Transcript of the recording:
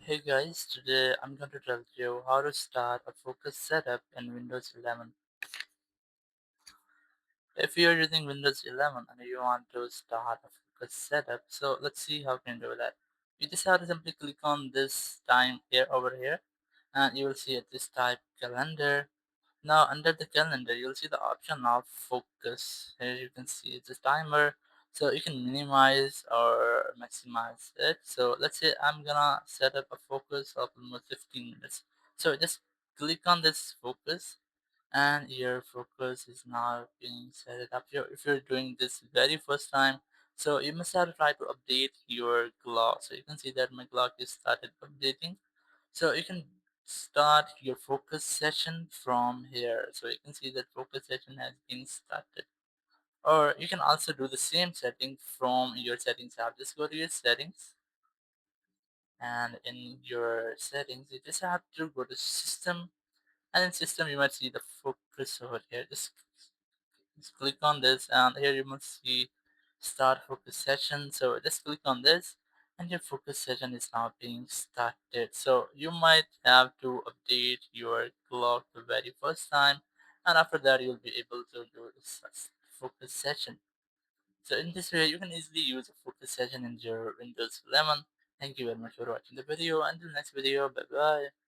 Hey guys, today I'm going to tell you how to start a focus setup in Windows 11. If you're using Windows 11 and you want to start a focus setup, so let's see how can do that. You just have to simply click on this time here over here and you will see it this type calendar. Now under the calendar you'll see the option of focus. Here you can see it's a timer, so you can minimize or maximize it. So let's say I'm gonna set up a focus of almost 15 minutes. So just click on this focus and your focus is now being set up here. If you're doing this very first time, so you must have to try to update your clock. So you can see that my clock is started updating, so you can start your focus session from here. So you can see that focus session has been started. Or you can also do the same setting from your settings app. Just go to your settings, and in your settings you just have to go to system, and in system you might see the focus over here. Just click on this and here you must see start focus session. So just click on this and your focus session is now being started. So you might have to update your clock the very first time, and after that you'll be able to do this focus session. So in this way you can easily use a focus session in your Windows 11. Thank you very much for watching the video. Until next video, bye bye.